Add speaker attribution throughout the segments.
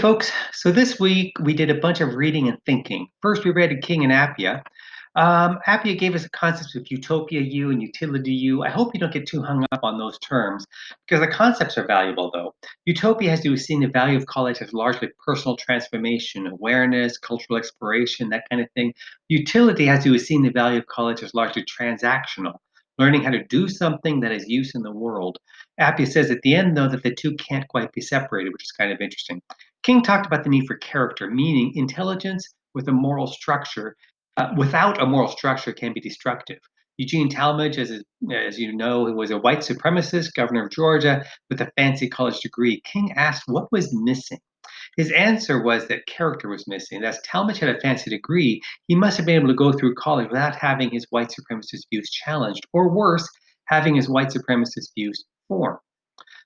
Speaker 1: Folks, so this week we did a bunch of reading and thinking. First, we read King and Appia. Appia gave us the concepts of utopia U and utility U. I hope you don't get too hung up on those terms because the concepts are valuable, though. Utopia has to do with seeing the value of college as largely personal transformation, awareness, cultural exploration, that kind of thing. Utility has to do with seeing the value of college as largely transactional, learning how to do something that has use in the world. Appia says at the end, though, that the two can't quite be separated, which is kind of interesting. King talked about the need for character, meaning intelligence with a moral structure. Without a moral structure, can be destructive. Eugene Talmadge, as you know, was a white supremacist governor of Georgia with a fancy college degree. King asked what was missing. His answer was that character was missing. As Talmadge had a fancy degree, he must have been able to go through college without having his white supremacist views challenged, or worse, having his white supremacist views formed.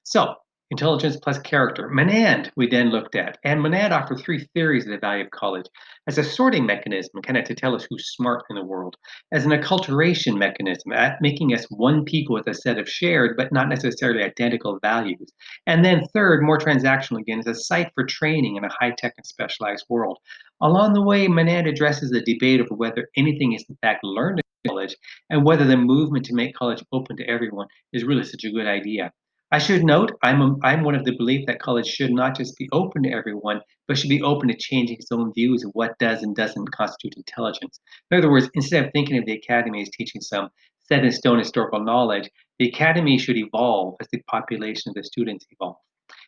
Speaker 1: So, intelligence plus character. Menand, we then looked at. And Menand offered three theories of the value of college as a sorting mechanism, kind of to tell us who's smart in the world, as an acculturation mechanism, at making us one people with a set of shared but not necessarily identical values. And then, third, more transactional again, as a site for training in a high tech and specialized world. Along the way, Menand addresses the debate over whether anything is in fact learned in college and whether the movement to make college open to everyone is really such a good idea. I should note, I'm one of the belief that college should not just be open to everyone, but should be open to changing its own views of what does and doesn't constitute intelligence. In other words, instead of thinking of the academy as teaching some set in stone historical knowledge, the academy should evolve as the population of the students evolve.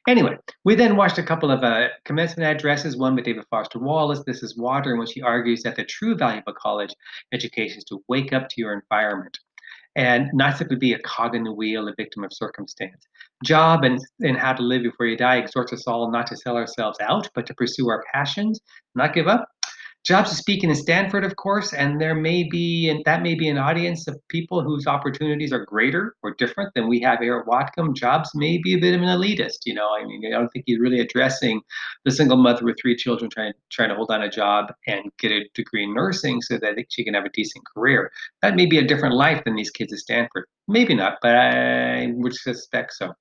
Speaker 1: Anyway, we then watched a couple of commencement addresses, one by David Foster Wallace, This is Water, in which he argues that the true value of a college education is to wake up to your environment and not simply be a cog in the wheel, a victim of circumstance. Job and How to Live Before You Die exhorts us all not to sell ourselves out, but to pursue our passions, not give up. Jobs is speaking in Stanford, of course, and that may be an audience of people whose opportunities are greater or different than we have here at Watcom. Jobs may be a bit of an elitist, I mean, I don't think he's really addressing the single mother with three children trying to hold on a job and get a degree in nursing so that she can have a decent career. That may be a different life than these kids at Stanford. Maybe not, but I would suspect so.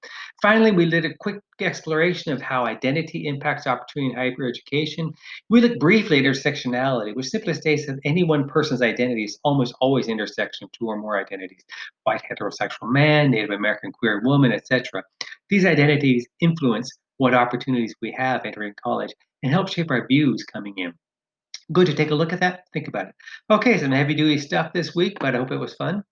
Speaker 1: Finally, we did a quick exploration of how identity impacts opportunity in higher education. We look briefly at intersectionality, which simply states that any one person's identity is almost always intersection of two or more identities: white heterosexual man, Native American queer woman, etc. These identities influence what opportunities we have entering college and help shape our views coming in. Good to take a look at that. Think about it. Okay, some heavy duty stuff this week, but I hope it was fun.